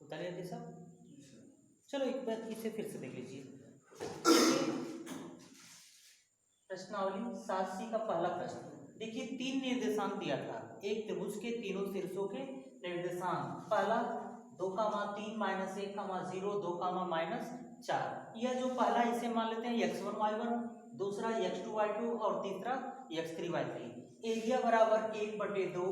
Clear है सब? चलो एक बार इसे फिर से देख लीजिए। प्रश्नावली 7C का पहला प्रश्न देखिए, 3 निर्देशांक दिया था, एक त्रिभुज के तीनों शीर्षों के निर्देशांक, पहला 2,3 -1, 0, 2, -4। यह जो पहला इसे मान लेते हैं x1 y1, दूसरा x2 y2 और तीसरा x3 y3। एरिया बराबर 1/2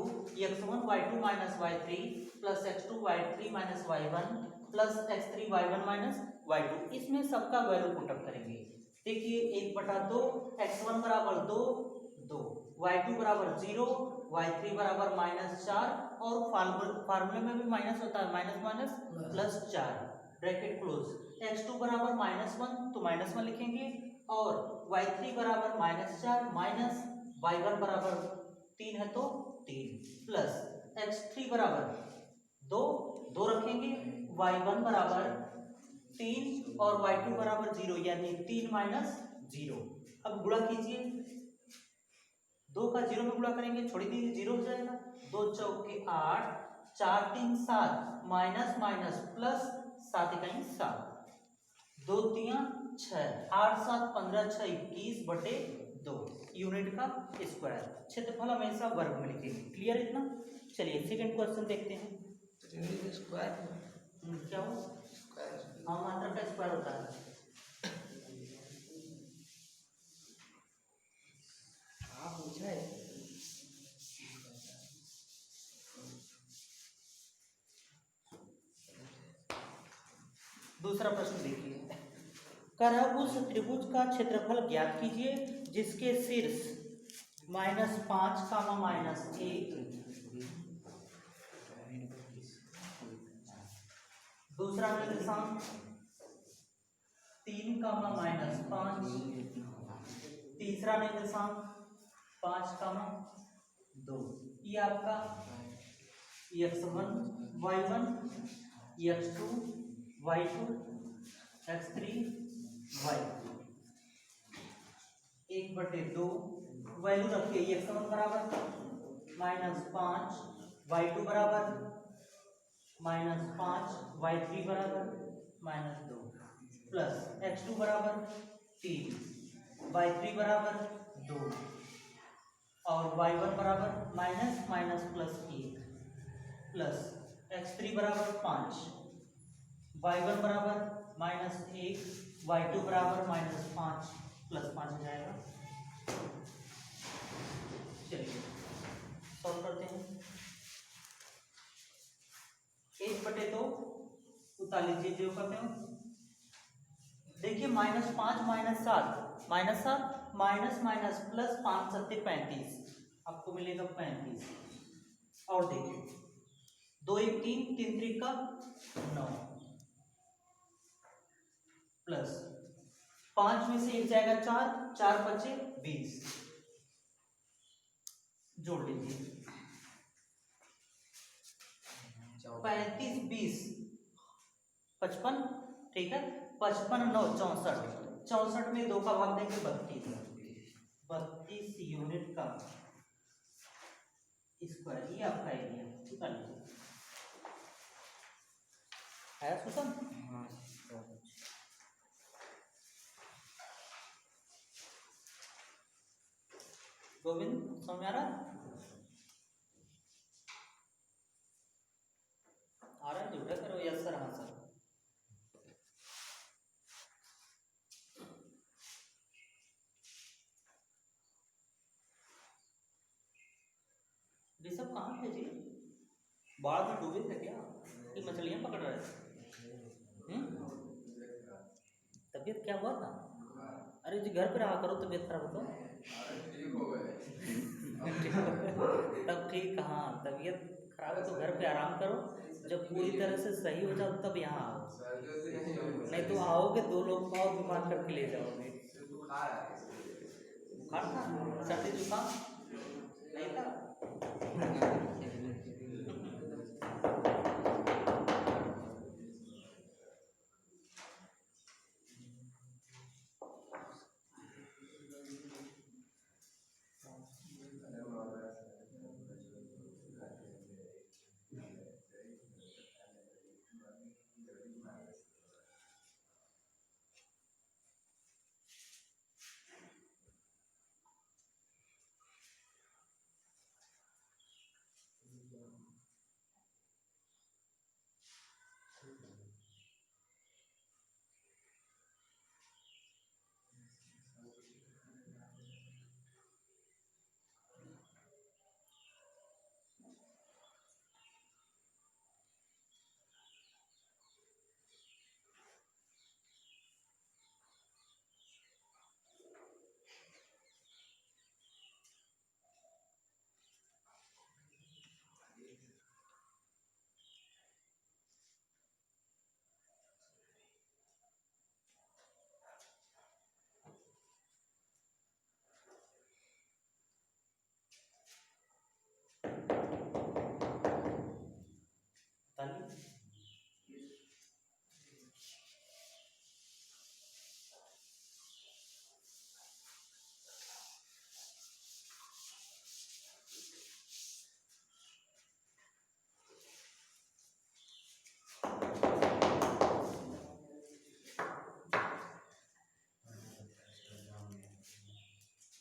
x1 y2 - y3 plus x2 y3 - y1 plus x3 y1 - y2। इसमें सबका वैल्यू पुटअप करेंगे। देखिए 1/2 x1 बराबर 2, y2 बराबर 0, y3 बराबर -4 और फार्मूले में भी माइनस होता है, minus minus plus 4 bracket close. x2 बराबर -1 तो -1 लिखेंगे और y3 बराबर -4 माइनस y1 बराबर 3 है तो 3 प्लस x3 बराबर 2 रखेंगे, y1 बराबर 3 और y2 बराबर 0 यानी 3 - 0। अब गुणा कीजिए, 2 का 0 में गुणा करेंगे, छोड़ दीजिए 0 हो जाएगा। 2 चौके 8, 4 3 7 माइनस माइनस प्लस 7 इकाई 7, 2 3 6, 8 7 15 6 21/2 यूनिट का स्क्वायर। क्षेत्रफल हमेशा वर्ग में लिखेंगे। क्लियर इतना? चलिए सेकंड क्वेश्चन देखते हैं। क्या हो? हाँ, मात्रा का स्क्वायर होता है। दूसरा प्रश्न देखिए, कर उस त्रिभुज का क्षेत्रफल ज्ञात कीजिए जिसके शीर्ष -5, -1, दूसरा निर्देशांक 3, -5, तीसरा निर्देशांक 5, 2। ये आपका x1 y1, x2 y2, x3 y3। 1/2 value रखिए, x1 बराबर -5, y2 बराबर -5, y3 बराबर -2 प्लस x2 बराबर 3, y3 बराबर 2 और y1 बराबर minus minus plus 1 plus x3 बराबर 5, y1 बराबर -1, y2 बराबर -5 प्लस 5 हो जाएगा। चलिए सॉल्व करते हैं। 1/2 उतार लीजिए जो करते हो। देखिए -5 -7 माइनस माइनस प्लस 5 7 35, आपको मिलेगा 35। और देखिए 2 1 3, 3 3 का 9 प्लस 5 में से 1 जाएगा 4, 4 बचे 20, जोड़ लीजिए 35 20 55, ठीक है। 55 9 64, 64 में 2 का भाग देंगे 32 यूनिट का स्क्वायर। ये आपका एरिया निकाल लीजिए। है सुसन? गोविंद समझ आ रहा है? जुड़ा करो यस सर, हाँ सर। ऋषभ कहाँ थे जी? बाढ़ में डूबे थे क्या कि मछलियां पकड़ रहे थे? तबीयत क्या हुआ था? अरे जी घर पे रहा करो, तबीयत खराब हो तो ठीक हो गए। तब ठीक, हाँ तबीयत खराब है तो घर पे आराम करो, जब पूरी तरह से सही हो जाओ तब यहाँ आओ, नहीं तो आओगे 2 लोग को और बीमार करके ले जाओगे। बुखार था, सर्दी जुकाम नहीं था?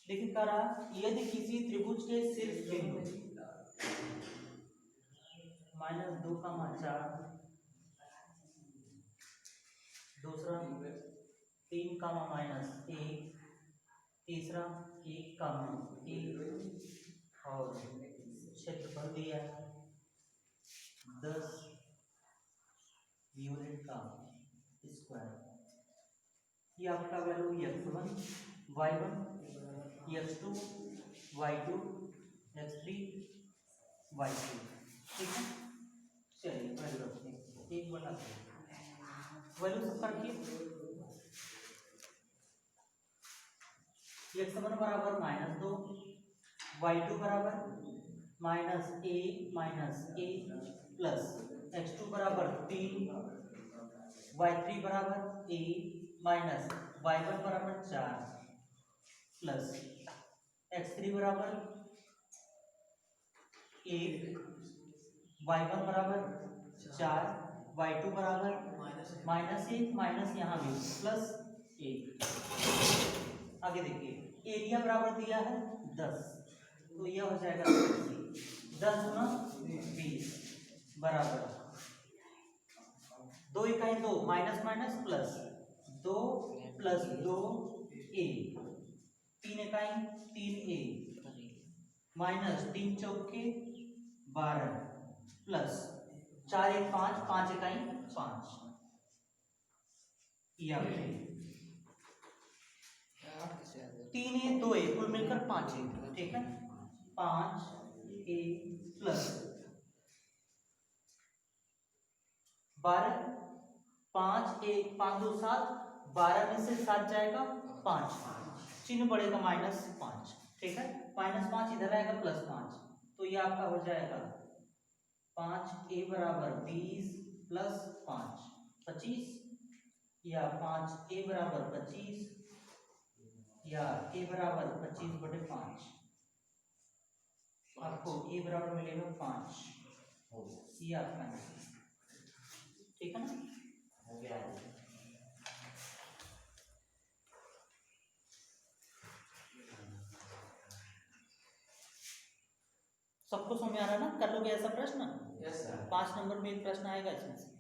देखिए कह रहा यदि किसी त्रिभुज के शीर्ष बिंदु -2,4, दूसरा 3,-1, तीसरा 1,1 और क्षेत्रफल दिया है 10 यूनिट का स्क्वायर। ये आपका value x1 y1 x2 y2 x3 y3, ठीक है। चलिए वैल्यू रखते हैं 1/2 वैल्यू सबका रखिए। x1 बराबर -2, y2 बराबर -a प्लस x2 बराबर 3, y3 बराबर a माइनस y1 बराबर 4 प्लस x3 बराबर 1, y1 बराबर 4, y2 बराबर -1 माइनस यहाँ भी प्लस 1। आगे देखिए एरिया बराबर दिया है 10, तो यह हो जाएगा 10 गुना 20 बराबर 2 इकाई 2 minus minus plus 2 plus 2 a, 3 इकाई 3a माइनस 3 चौके 12 प्लस 4 1 5 5 इकाई 5 या 3 a 2 a कुल मिलकर 5 a, ठीक है। 5 a प्लस 12 5 1 5 2 7 12 में से 7 जाएगा 5, चिन्ह पड़ेगा -5, ठीक है। -5 इधर आएगा +5, तो ये आपका हो जाएगा 5a बराबर 20 प्लस 5 25 या 5a बराबर 25 या a बराबर 25/5, आपको a बराबर मिलेगा 5, ये आपका आंसर, ठीक है ना। हो गया है। सबको समझ में आ रहा है ना, कर लोगे ऐसा प्रश्न? Yes sir. 5 नंबर में एक प्रश्न आएगा इसमें से।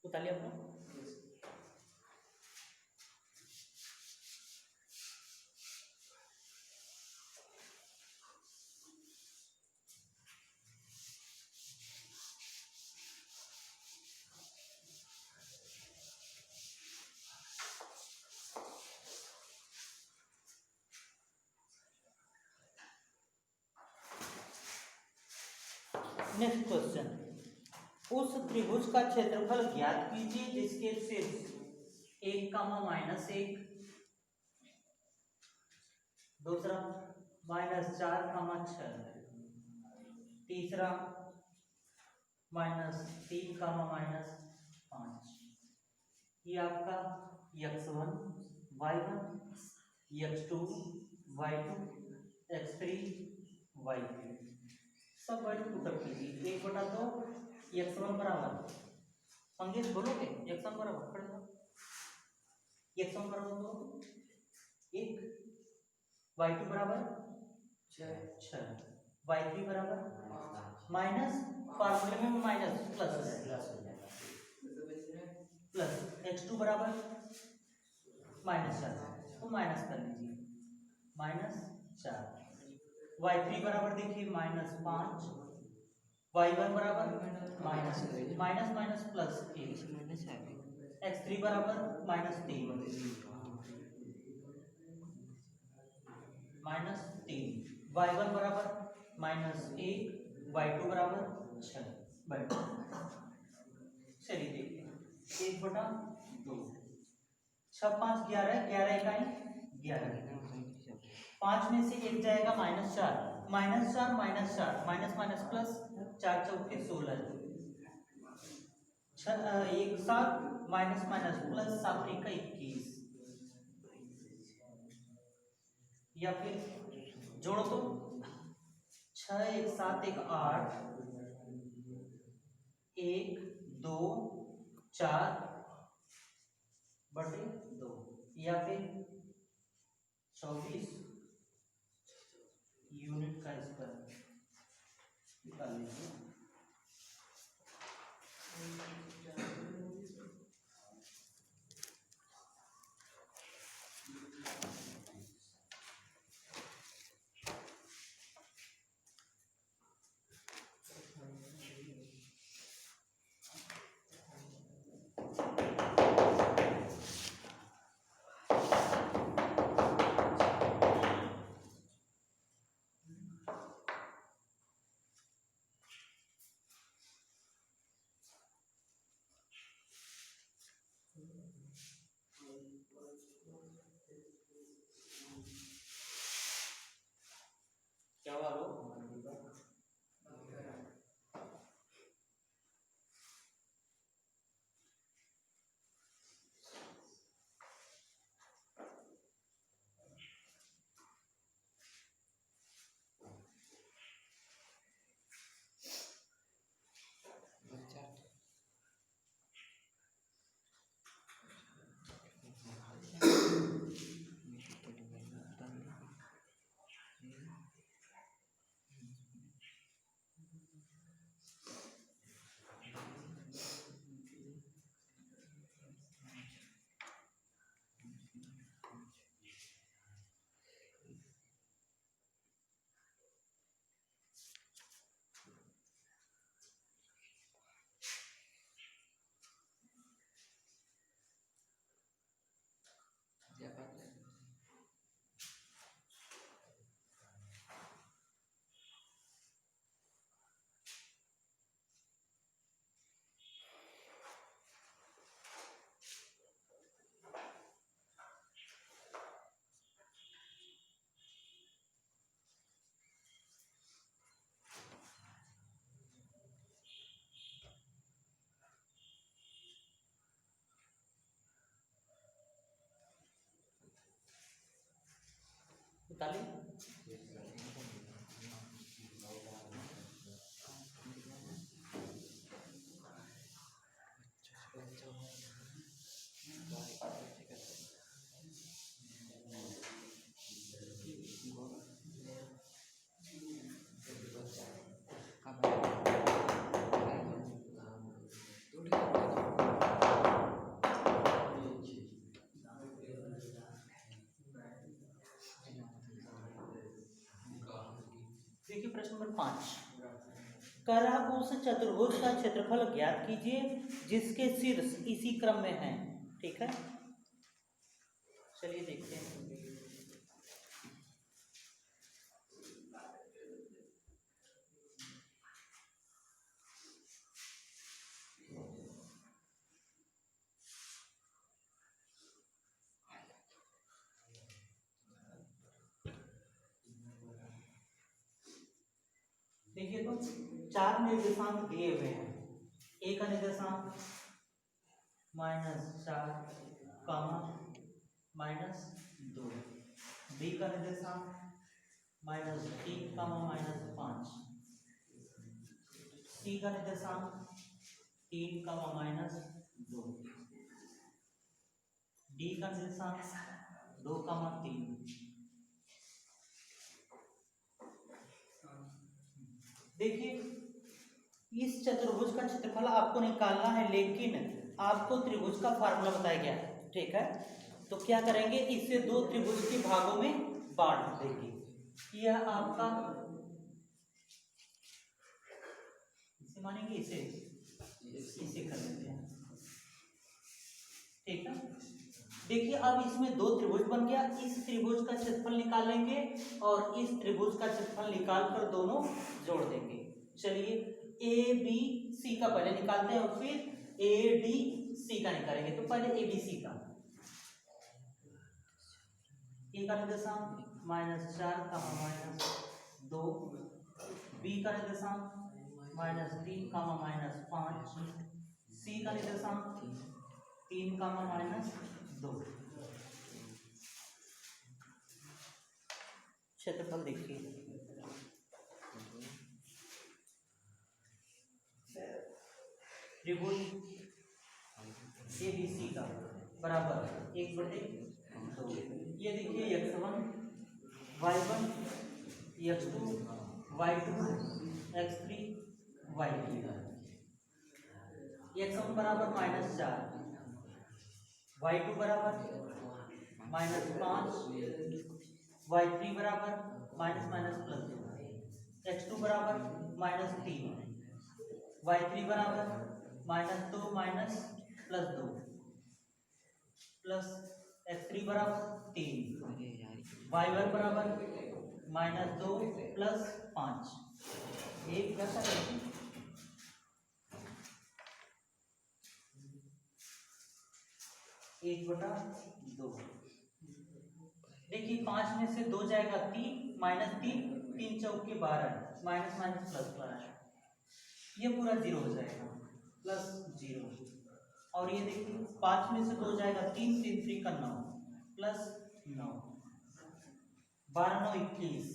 उतारिए अपना। नेक्स्ट क्वेश्चन, उस त्रिभुज का क्षेत्रफल ज्ञात कीजिए जिसके शीर्ष 1, दूसरा -4, तीसरा -3, -5। ये आपका x1 y1 x2 y2 x3 y3 सब वैल्यू पुटअप कीजिए। 1/2 x1 बराबर, मंगेश बोलोगे x1 बराबर खड़े हो, x1 बराबर दो 1, y2 बराबर 6, y3 बराबर माइनस, फार्मूले में माइनस प्लस हो जाएगा, प्लस x2 बराबर -4, तो माइनस कर लीजिए -4, y3 बराबर देखिए -5, y1 बराबर माइनस प्लस 1, x3 बराबर -3, y1 बराबर -1, y2 बराबर 6। बैठ चलिए देखिए 1/2, 6 5 11, 11 इकाई 11, 5 में से 1 जाएगा -4, -4 -4 माइनस माइनस प्लस, 4 चौके 16, 1 7 माइनस माइनस प्लस 7 1 21, या फिर जोड़ो तो 6 1 7 1 8, 1 2 4 बटे 2, या फिर 24 यूनिट का स्क्वायर निकाल लीजिए। क्या हुआ लो निकालिए। देखिए प्रश्न नंबर 5, करा उस चतुर्भुज का क्षेत्रफल ज्ञात कीजिए जिसके शीर्ष इसी क्रम में है। ठीक है, चलिए देखते हैं। देखिए तो 4 निर्देशांक दिए हुए हैं। ए का निर्देशांक -4, -2। बी का निर्देशांक -3, -5। सी का निर्देशांक 3, -2। डी का निर्देशांक 2, 3। देखिए इस चतुर्भुज का क्षेत्रफल आपको निकालना है, लेकिन आपको त्रिभुज का फार्मूला बताया गया है, ठीक है। तो क्या करेंगे, इसे दो त्रिभुज के भागों में बांट देंगे। यह आपका इसे मानेंगे, इसे कर लेते हैं, ठीक है। देखिए अब इसमें दो त्रिभुज बन गया, इस त्रिभुज का क्षेत्रफल निकालेंगे और इस त्रिभुज का क्षेत्रफल निकालकर दोनों जोड़ देंगे। चलिए ए बी सी का पहले निकालते हैं और फिर ए डी सी का निकालेंगे। तो पहले ए बी सी का, ए का निर्देशांक -4, -2। बी का निर्देशांक -3, -5। सी का निर्देशांक 3, -2। क्षेत्रफल देखिए, त्रिभुज ए बी सी का बराबर 1/2। ये देखिए x1 y1 x2 y2 x3 y3। x1 बराबर -4, y2 बराबर -5, y3 बराबर -+2, x2 बराबर -3, y3 बराबर -2 +2 प्लस x3 बराबर 3, y1 बराबर -2 + 5। एक कैसा करते 1/2। देखिए 5 में से 2 जाएगा 3, -3, 3 चौके 12, माइनस माइनस प्लस 12, ये पूरा 0 हो जाएगा, +0। और ये देखिए 5 में से 2 जाएगा 3, 3 3 का 9, +9, 12 9 21,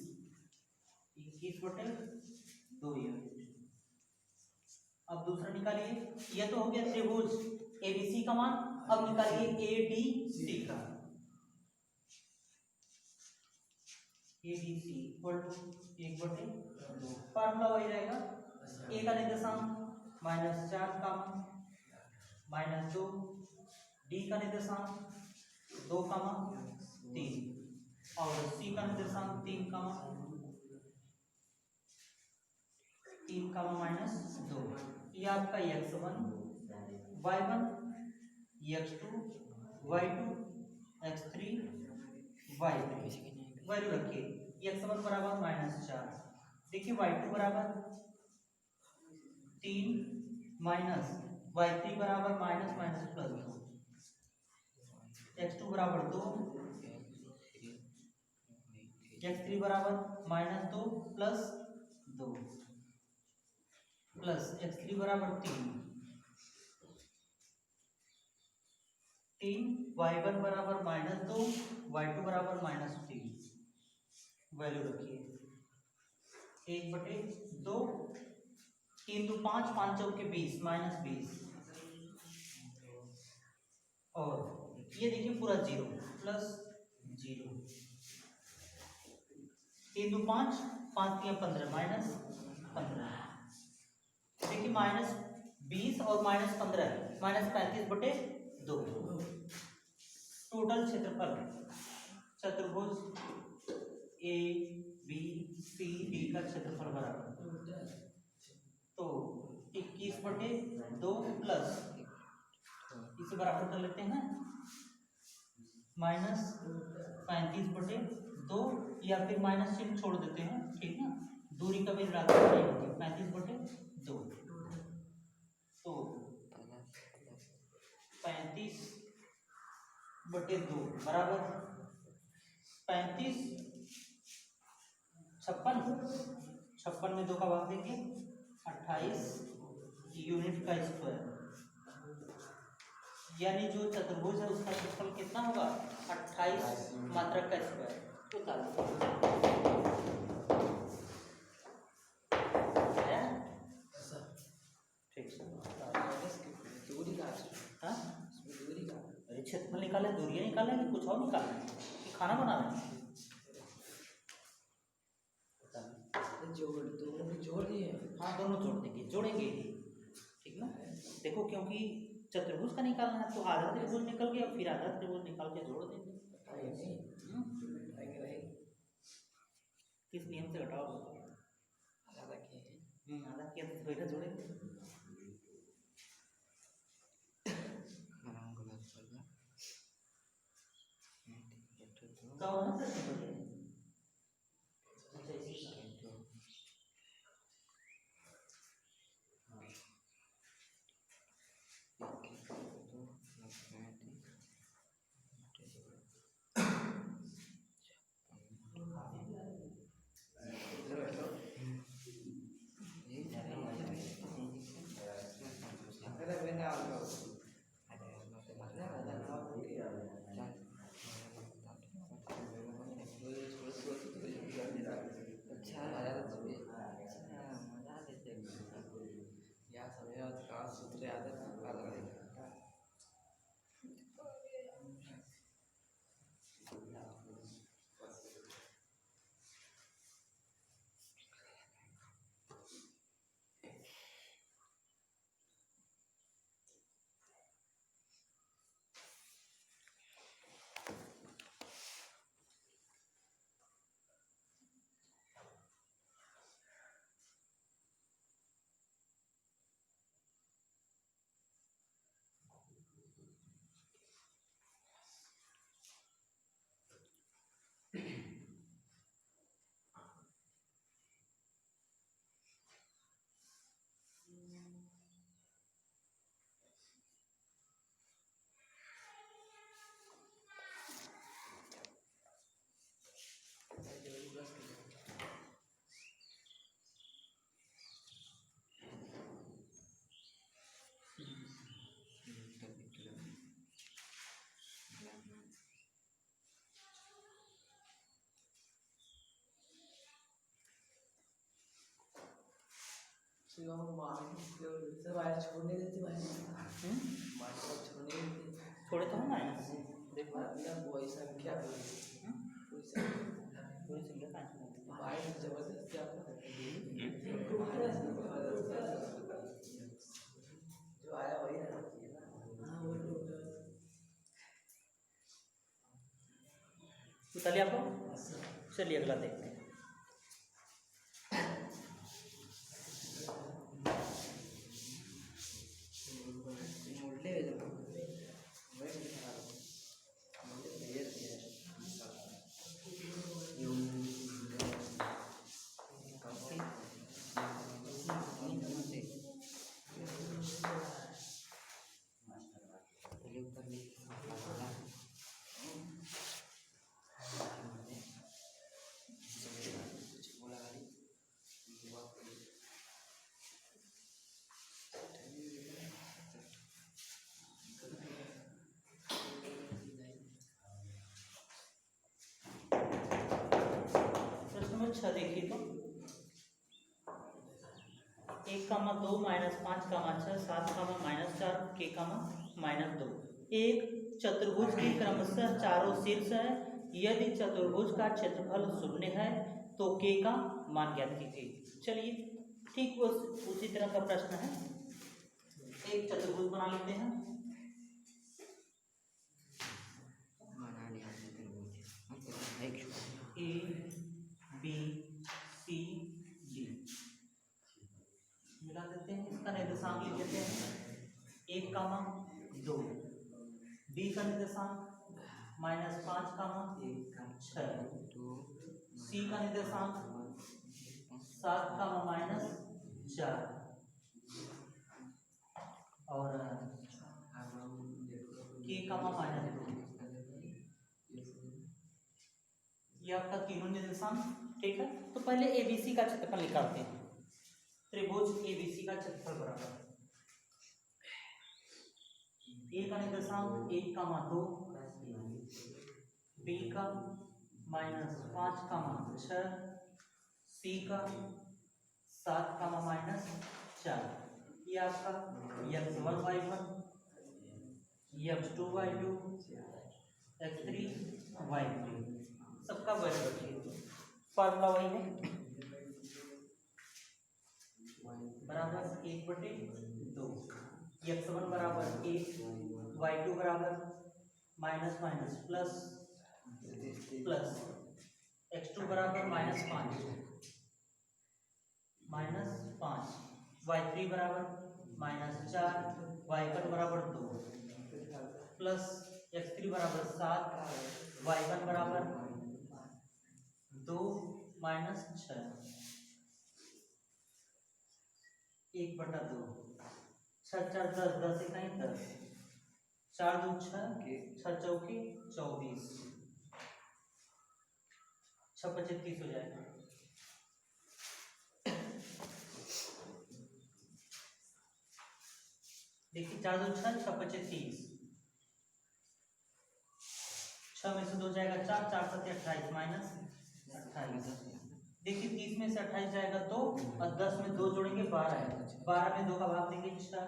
21/2 यूनिट। अब दूसरा निकालिए, ये तो हो गया त्रिभुज एबीसी का मान। अब निकालिए एडीसी का। एडीसी इक्वल टू 1/2, फार्मूला वही रहेगा। ए का निर्देशांक -4, -2। डी का निर्देशांक 2, 3 और सी का निर्देशांक 3, -2। ये आपका x1 y1 x2 y2 x3 y3 value रखिए। x1 बराबर -4, देखिए y2 बराबर 3 माइनस y3 बराबर -+2, x2 बराबर 2, x3 बराबर -2 + 2 प्लस x3 बराबर 3, y1 बराबर -2 y2 बराबर -3। वैल्यू रखिए 1/2, 3 2 5, 5 चौके 20, -20। और ये देखिए पूरा 0, +0। 3 2 5, 5 3 15, -15। देखिए -20 और -15, -35/2। टोटल क्षेत्रफल चतुर्भुज ए बी सी डी का क्षेत्रफल बराबर, तो 21/2 प्लस इसे बराबर कर लेते हैं -35/2, या फिर माइनस चिन्ह छोड़ देते हैं, ठीक ना, दूरी कभी ऋणात्मक नहीं होगी। 35/2 तो 35/2 बराबर 35, 56 में 2 का भाग देंगे 28 यूनिट का स्क्वायर। यानी जो चतुर्भुज है उसका क्षेत्रफल कितना होगा 28 मात्रक का स्क्वायर। तो अरे क्षेत्रफल निकाले, दूरियां निकाले कि कुछ और निकाले कि खाना बना रहे हैं? जोड़ दिए। हाँ दोनों जोड़ देंगे, जोड़ेंगे ही, ठीक ना। देखो क्योंकि चतुर्भुज का निकालना है तो आधा त्रिभुज निकल गया, फिर आधा त्रिभुज निकाल के जोड़ देंगे। किस नियम से घटाओ? आधा किया तो थोड़ा जोड़ेंगे। छोड़े तो हम माइनस देखो वही संख्या पूरी संख्या जबरदस्ती जो आया वही रहना चाहिए ना। तो चलिए आपको, चलिए अगला देखते हैं। अच्छा देखिए तो 1,2 -5, 7, -4 के -2 एक चतुर्भुज की क्रमशः चारों शीर्ष है। यदि चतुर्भुज का क्षेत्रफल 0 है तो के का मान ज्ञात कीजिए। चलिए ठीक उसी तरह का प्रश्न है। एक चतुर्भुज बना लेते हैं। ए बी सी डी मिला देते हैं, इसका निर्देशांक लिख देते हैं 1,2, डी का निर्देशांक -5,6, सी का निर्देशांक 7,-4 और के का -2। ये आपका तीनों निर्देशांक ठीक है। तो पहले एबीसी का क्षेत्रफल निकालते हैं। त्रिभुज एबीसी का क्षेत्रफल बराबर ए का निर्देशांक 1,2, बी का -5,6, सी का 7,-4। ये आपका x1 y1, x2 y2, x3 y3 सबका वैल्यू रखिए। फॉर्मूला वही है, बराबर 1/2, x1 बराबर 1, y2 बराबर minus minus plus plus, x2 बराबर -5, y3 बराबर -4, y1 बराबर 2, प्लस x3 बराबर 7, y1 बराबर 2 -6, 1/2, 6 4 10, 10 इकाई 10, 4 2 6, 6 चौके 24, 6 25 30 हो जाएगा। देखिए 4 2 6, 6 25 30, 6 में से 2 जाएगा 4, 4 7 28 माइनस 28। देखिए 30 में से 28 जाएगा 2 और 10 में 2 जोड़ेंगे 12 है, 12 में 2 का भाग देंगे 6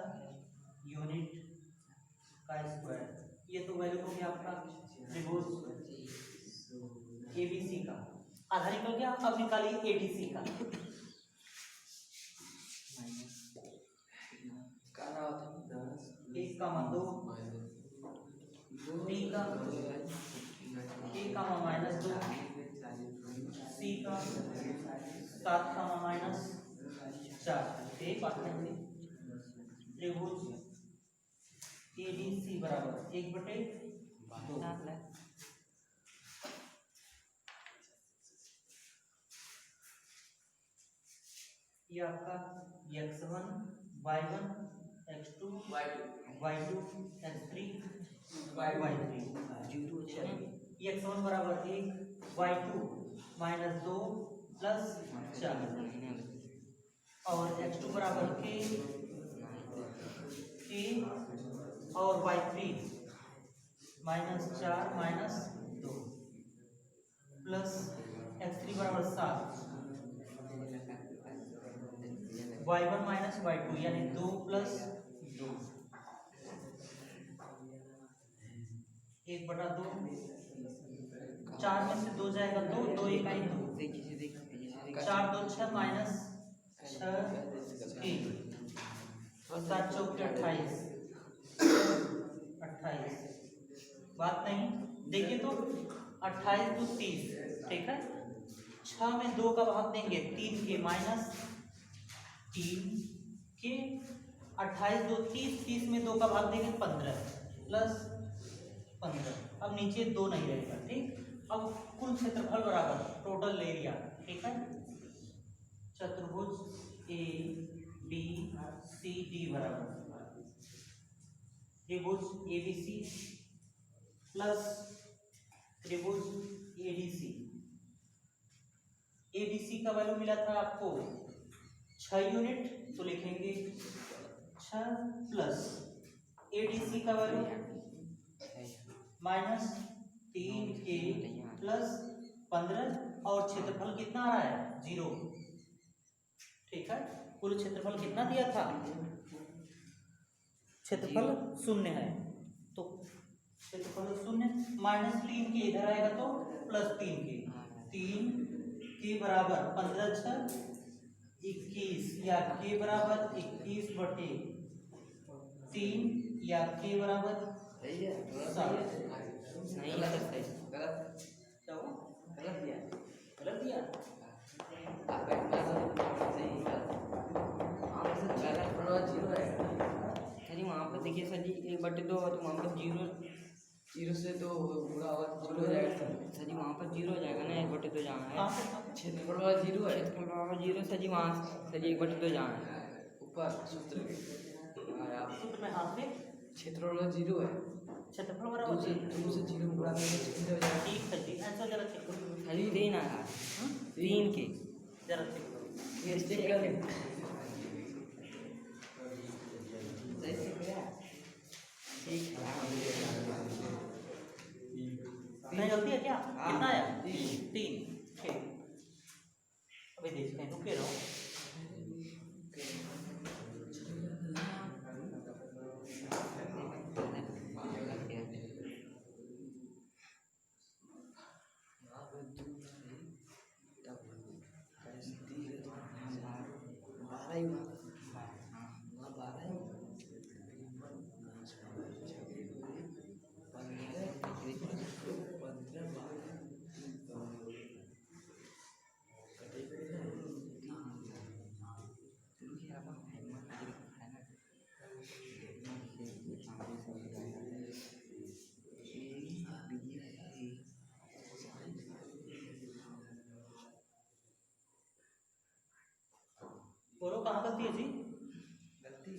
यूनिट का स्क्वायर। ये तो वैल्यू हो गया आपका त्रिभुज एबीसी का। आधार निकल गया, अब निकालिए एडीसी का। काना होता है 1,2, बी का a,-2, सी का 7,-4। एक बात है, त्रिभुज एडीसी बराबर 1/2। ये आपका x1 y1 x2 y2 x3 y3 ये x1 बराबर 1, y2 -2 प्लस 4 और x2 बराबर k और y3 -4 -2 प्लस x3 बराबर 7, y1 y2 यानी 2 + 2, 1/2, 4 में से 2 जाएगा 2, 2 इकाई 2, 4 2 6 -6 1, 7 चौके 28, 28। बात नहीं, देखिए तो 28 2 30, ठीक है। 6 में 2 का भाग देंगे 3 के -3 के, 28 2 30, 30 में 2 का भाग देंगे 15 प्लस 15। अब नीचे 2 नहीं रहेगा, ठीक। अब कुल क्षेत्रफल बराबर टोटल एरिया, ठीक है। चतुर्भुज ए बी सी डी बराबर त्रिभुज एबीसी प्लस त्रिभुज एडीसी। एबीसी का वैल्यू मिला था आपको 6 यूनिट, तो लिखेंगे 6 प्लस एडीसी का वैल्यू -3k प्लस 15 और क्षेत्रफल कितना आ रहा है 0, ठीक है। कुल क्षेत्रफल कितना दिया था, क्षेत्रफल 0 है, तो क्षेत्रफल 0 -3k इधर आएगा तो +3k, 3k बराबर 15 6 21 या k बराबर 21/3 या k बराबर 7। नहीं गलत क्या हुआ? गलत दिया गलत दिया? सर जी वहाँ पर देखिए सर जी 1/2 तो वहाँ पर 0 से तो पूरा और 0 हो जाएगा सर जी वहाँ पर 0 हो जाएगा ना, 1/2 तो जहाँ है कहाँ पे? क्षेत्रफल वाला 0 है, क्षेत्रफल वहाँ 0 सर जी, वहाँ सर जी 1/2 तो जहाँ है ऊपर सूत्र सूत्र में हाथ में क्षेत्रफल वाला 0 है, क्षेत्रफल 2 बराबर से 0 गुणा करेंगे तो हो जाएगा। ठीक है जी, आंसर जरा चेक करो, सर जी 3 आ रहा है 3 के जरा चेक करो। ये चेक कर लें ठीक है। गलती है क्या? हाँ। कितना आया? 3। 3। ठीक, अभी देखते हैं, रुके रहो। बोलो कहाँ गलती है जी? गलती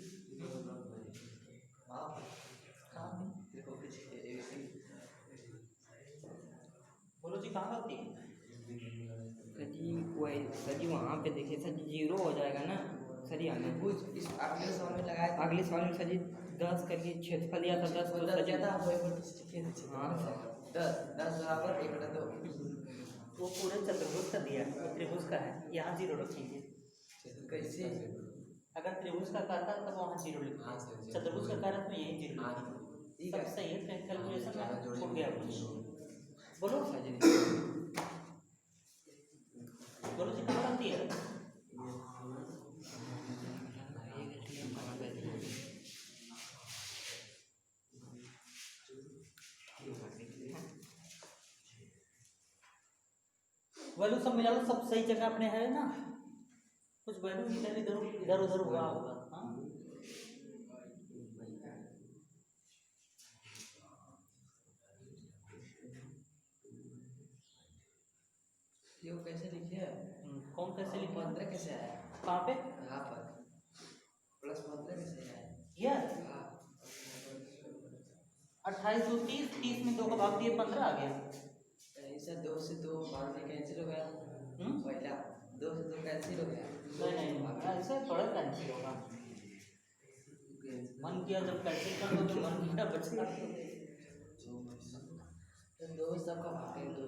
बोलो जी कहाँ गलती है? सर जी वहाँ पे देखिए सर जी 0 हो जाएगा ना सर जी हमें कुछ इस अगले सवाल में लगाया था। अगले सवाल में सर जी 10 करके क्षेत्रफल दिया था 10 तो सर जी ज़्यादा वही पर तो लिखे थे। हाँ 10 बराबर 1/2। वो पूरे चतुर्भुज का दिया है, वो त्रिभुज का है, यहाँ 0 रखेंगे। कैसे? अगर त्रिभुज का कहता तब वहाँ 0 हाँ, लिखते, सही। चतुर्भुज का कारण तो यही 0 हाँ, लिखते। ठीक सब है। सही है, कैलकुलेशन ज़्यादा में जोड़ेंगे। छूट गया कुछ। बोलो सर जी बोलो जी कहाँ गलती है? वैल्यू सब मिला लो, सब सही जगह अपने है ना, कुछ वैल्यू इधर इधर इधर उधर हुआ होगा। हाँ ये कैसे लिखे है? कौन कैसे लिखा? 15 कैसे आया? कहाँ पे? यहाँ पर +15 कैसे आया? यस हाँ 28 2 30, 30 में 2 का भाग दिए 15 आ गया। ऐसा 2 से 2 भाग में कैंसिल हो गया। पहला 2 से 2 कैंसिल हो गया। नहीं ऐसे थोड़ा कैंसिल होगा, मन किया जब कैंसिल कर दो तो मन किया बचेगा। 2 सबका भाग है 2।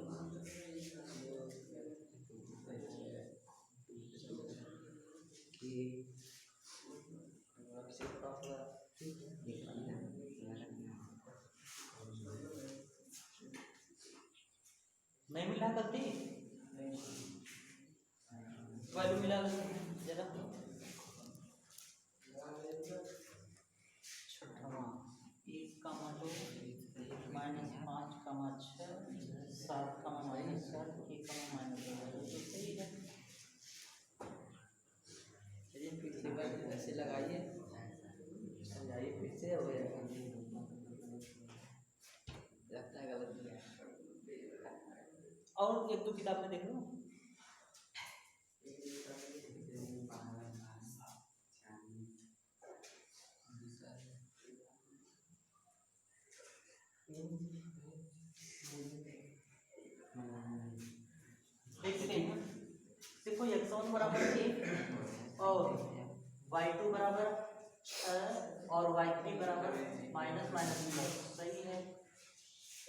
नहीं मिला गलती, वैल्यू मिला जरा। छठवां 1, 2 -5, 6, 7, -4, 1, -2 तो सही है। चलिए फिर से बात ऐसे लगाइए, समझाइए फिर से हो जाएगा। लगता है गलत है। और 1 2 किताब में देख लो। देखते हैं, देखो x1 बराबर 1 और y2 बराबर और y3 बराबर -, सही है।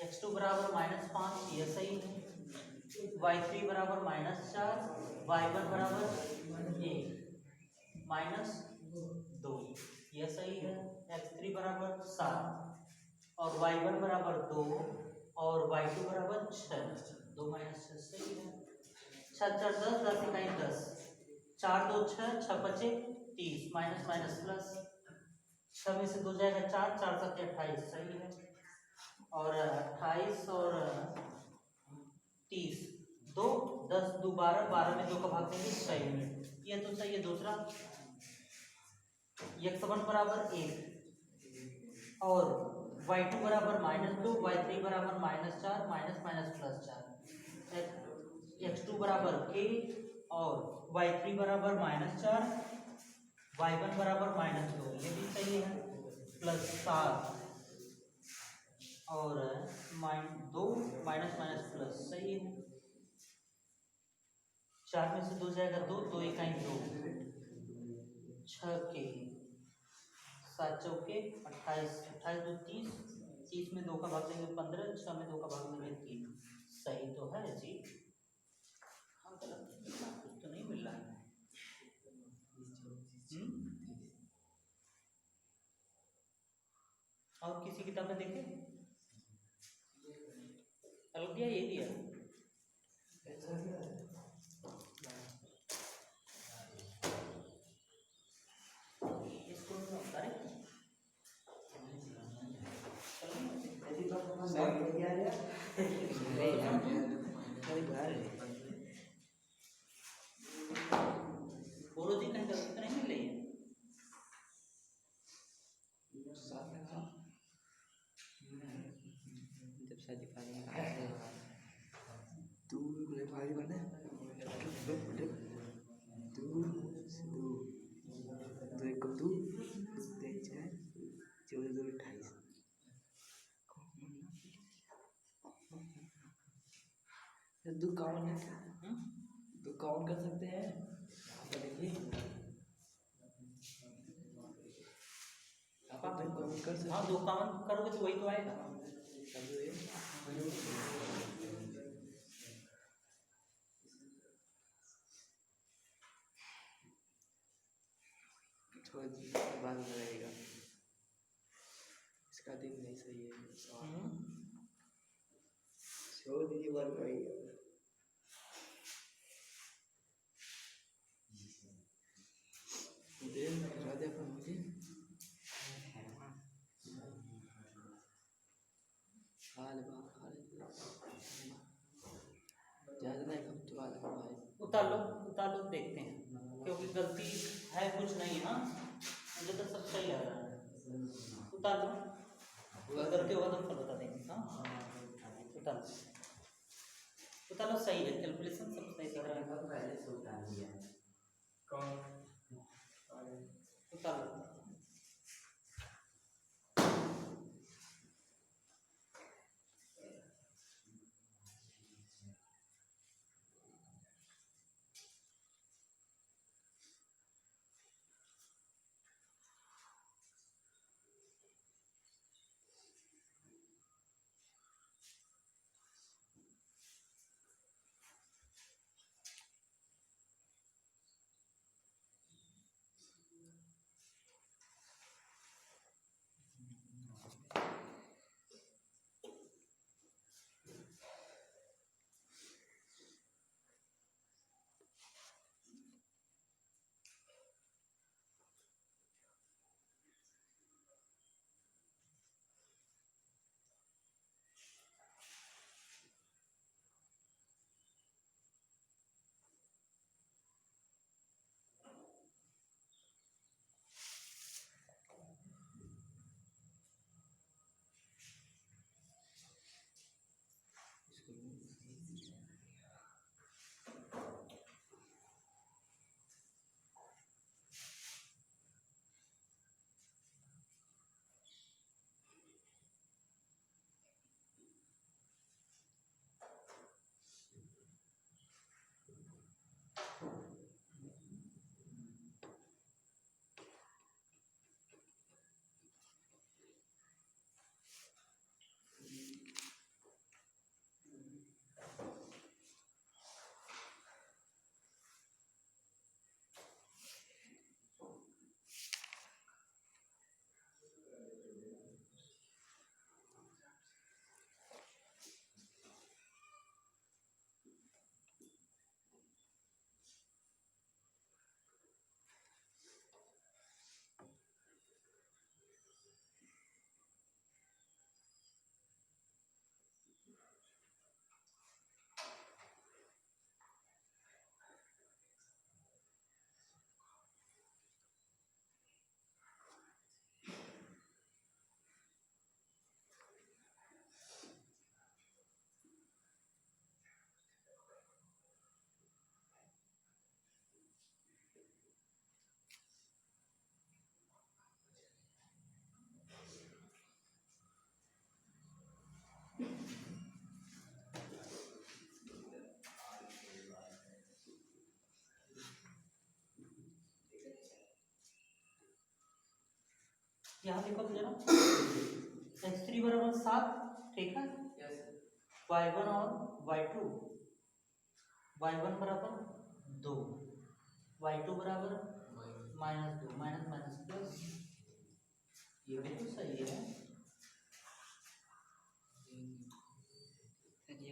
x2 बराबर -5, यह सही है। y3 बराबर -4, y1 बराबर 1 -2, यह सही है। x3 बराबर 7 और y1 बराबर 2 और y2 बराबर 6, 2 -6 सही है। 6 4 10, 10 इकाई 10, 4 2 6, 6 बचे 30, माइनस प्लस, 6 में से 2 जाएगा 4, 4 7 28 सही है। और 28 और 30, 2 10 2 12, 12 में 2 का भाग देंगे 6 में, ये तो सही है। दूसरा x1 बराबर 1 और y2 बराबर -2, y3 बराबर -4, +4, x2 बराबर k और y3 बराबर -4, y1 बराबर -2, ये भी सही है। +7 और -2 प्लस सही है। 4 में से 2 जाएगा 2, 2 इकाई 2, 6 के 7 चौके 28, 28 2 30, 30 में 2 का भाग देंगे 15, 6 में 2 का भाग देंगे 3। सही तो है जी। हाँ गलत कुछ तो नहीं मिल रहा है। और किसी किताब में देखे अलग दिया ये दिया इसको होता है बोलो जी कहीं गलती तो नहीं मिल रही है। जब शादी पानी तू मेरे भाई बने तू दो एक दो तीन चार 14 2 28 दो काउंट दो काउंट कर सकते हैं। देखिए आप तो काउंट कर सकते हाँ 2 काउंट करोगे तो वही तो आएगा। बाद में रहेगा इसका दिन नहीं सही है। छोड़ दीजिए बाद में रहेगा। राजा पर मुझे उतार लो देखते हैं क्योंकि गलती है कुछ नहीं है। मुझे तो सब सही लग रहा है। उतार लो गलती होगा तो फिर बता देंगे। हाँ उतार लो सही है कैलकुलेशन सब सही लग रहा है। उतार लो यहाँ देखो तो जरा x3 बराबर 7, ठीक है। यस y1 और y2, y1 बराबर 2, y2 बराबर -2, माइनस माइनस प्लस, ये भी तो सही है। सर ये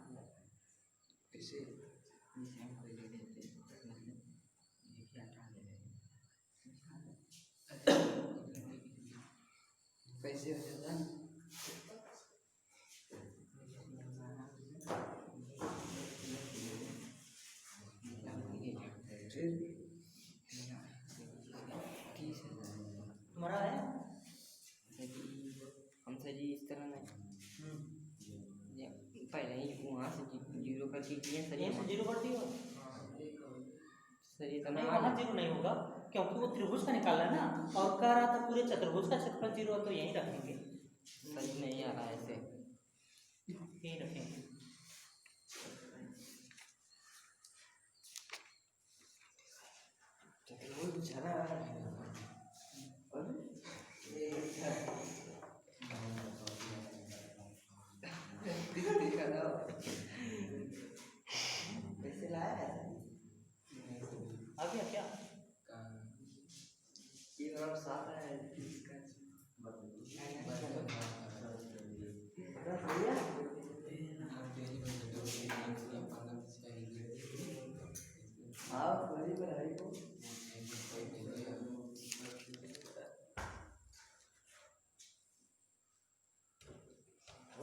अगर कैसे जैसे हम कोई ले लेते हैं मतलब ये क्या हटा ले रहे हैं कैसे हो जाता है तुम्हारा है? हम सर जी इस तरह नहीं पहले ही वहाँ से जीरो करके किए सर यहीं से जीरो कर दियो। सर ये तो नहीं, वहाँ जीरो नहीं होगा क्योंकि वो त्रिभुज का निकाला है ना, और कह रहा था पूरे चतुर्भुज का क्षेत्रफल जीरो है, तो यहीं रखेंगे, सही नहीं आ रहा है ऐसे यहीं रखेंगे। वो बुझाना कैसे लाया है आ गया क्या? ये बराबर 7 है हाँ पूरी पढ़ाई को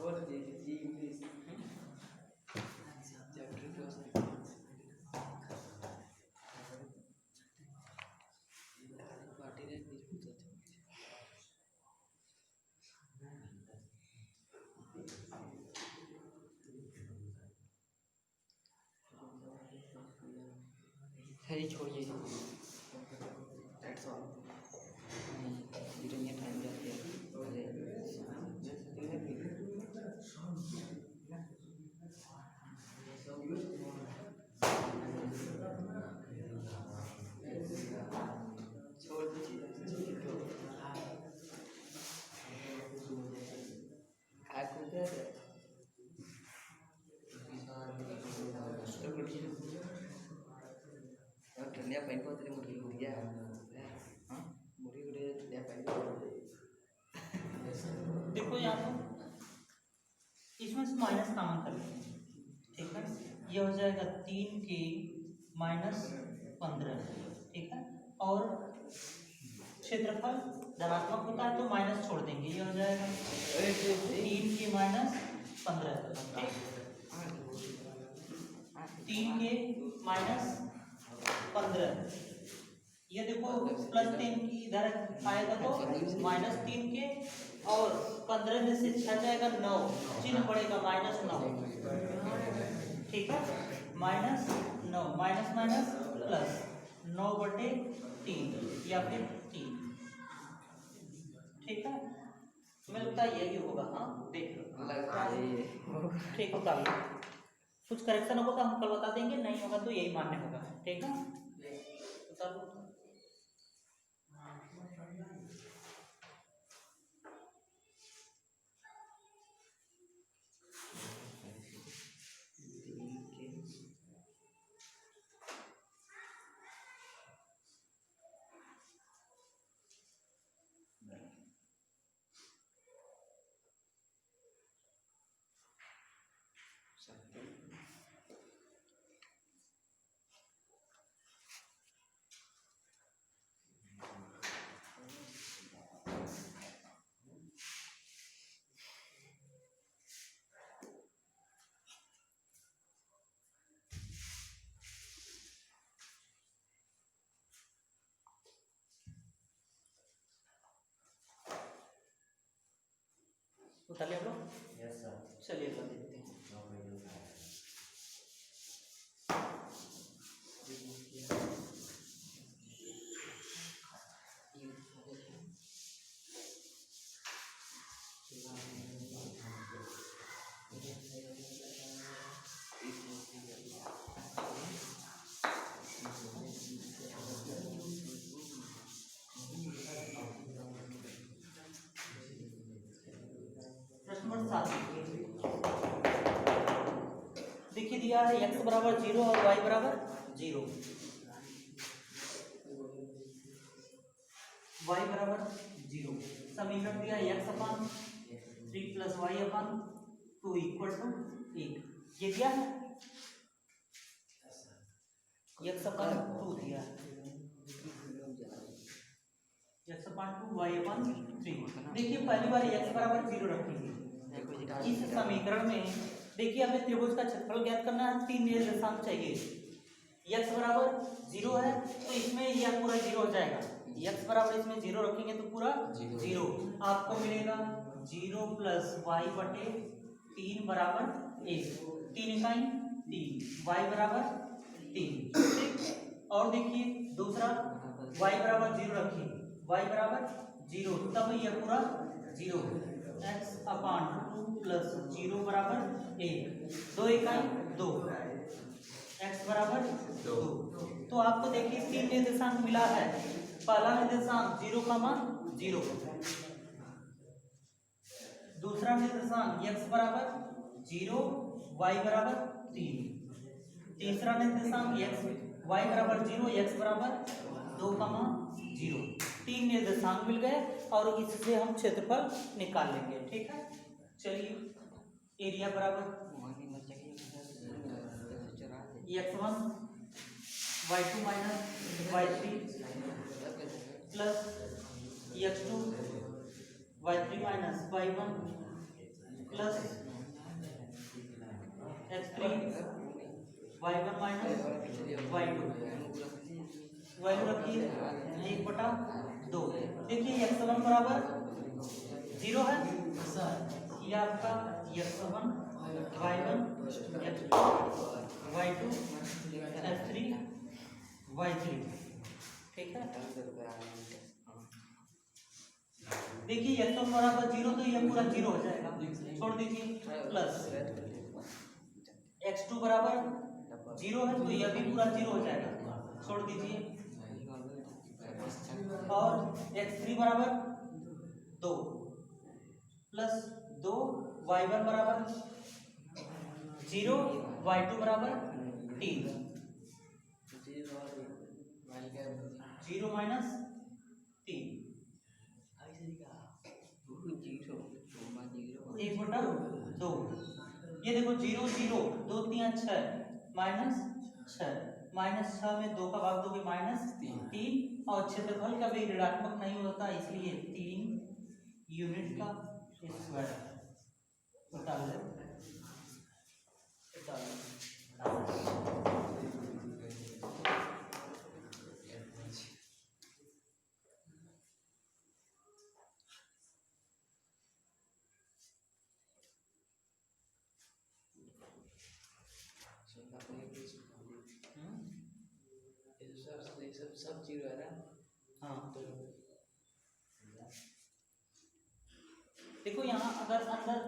और जी इंग्लिश चैप्टर के पार्टी ने सर ये छोड़िए दैट्स ऑल जीरो ये टाइम जाते हैं छोड़ दीजिए काय करते हैं ठंडिया पानी को तेरे मुर्गी हो गया हाँ मुर्गी को ठंडिया पानी देखो यहाँ पर इसमें से माइनस कॉमन कर लेते हैं, ठीक है। ये हो जाएगा 3k माइनस 15, ठीक है। और क्षेत्रफल धनात्मक होता है तो माइनस छोड़ देंगे, ये हो जाएगा 3k माइनस 15, ठीक। 3k माइनस 15, ये देखो प्लस 3 की इधर आएगा तो -3k, और 15 में से 6 जाएगा 9, चिन्ह पड़ेगा -9, ठीक है। -9 माइनस माइनस प्लस 9/3 या फिर 3, ठीक है। तुम्हें लगता है यही होगा? हाँ देख लो, लगता है ठीक होगा। कुछ करेक्शन होगा तो हम कल बता देंगे, नहीं होगा तो यही मान्य होगा, ठीक है। तो चलो उतार लिया आप लोग? यस सर चलिए कर देते हैं। साथ लिखिए। देखिए दिया है x बराबर 0 और y बराबर 0, y बराबर 0। समीकरण दिया है x upon 3 plus y upon 2 equal to 1। ये दिया है x अपान 2 दिया है, x अपान 2 y अपान 3। देखिए पहली बार x बराबर 0 रखेंगे। इस समीकरण में देखिए हमें त्रिभुज का क्षेत्रफल ज्ञात करना है, 3 निर्देशांक चाहिए। x बराबर 0 है तो इसमें यह पूरा 0 हो जाएगा, x बराबर इसमें 0 रखेंगे तो पूरा 0। आपको मिलेगा 0 प्लस वाई बटे 3 बराबर 1, 3 इकाई 3, y बराबर 3, ठीक। और देखिए दूसरा y बराबर 0 रखिए, y बराबर 0 तब यह पूरा 0, x अपान 2 प्लस 0 बराबर 1, 2 इकाई 2, x बराबर 2। तो आपको देखिए 3 निर्देशांक मिला है। पहला निर्देशांक 0,0, दूसरा निर्देशांक x बराबर 0, y बराबर 3, तीसरा निर्देशांक y बराबर 0, x बराबर 2,0। 3 निर्देशांक मिल गए और इससे हम क्षेत्रफल निकाल लेंगे, ठीक है। चलिए एरिया बराबर x1 y2 minus y3 plus x2 y3 minus y1 plus x3 y1 minus y2, value रखिए 1/2। देखिए x1 बराबर 0 है, ये आपका x1 y1 x2 y2 x3 y3, ठीक है। देखिए x1 बराबर 0 तो यह पूरा 0 हो जाएगा, छोड़ दीजिए, प्लस x2 बराबर 0 है तो यह भी पूरा 0 हो जाएगा, छोड़ दीजिए, और x3 बराबर 2 प्लस 2 y1 बराबर 0 y2 बराबर 3, 0 माइनस 3, 1/2। ये देखो 0 0 2 3 6 माइनस 6 में 2 का भाग दोगे -3, और क्षेत्रफल का भी ऋणात्मक नहीं होता इसलिए 3 यूनिट का स्क्वायर निकाल लो। सब 0 है ना। हाँ देखो यहाँ अगर अंदर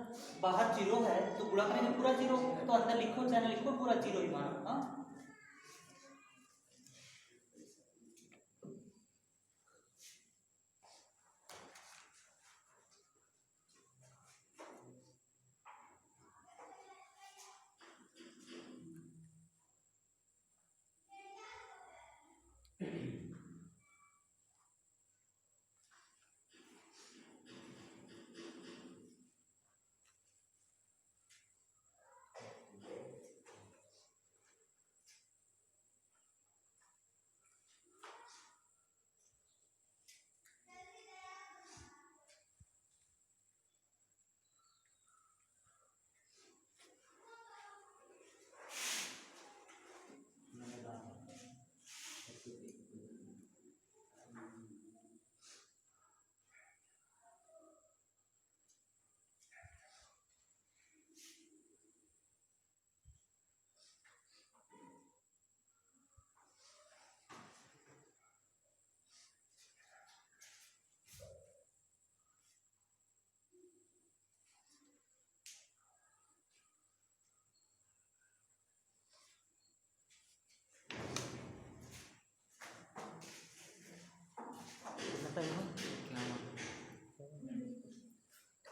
बाहर 0 है तो गुणा करेंगे पूरा 0, तो अंदर लिखो चाहे लिखो पूरा 0 ही मानो। हाँ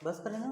बस करें ना।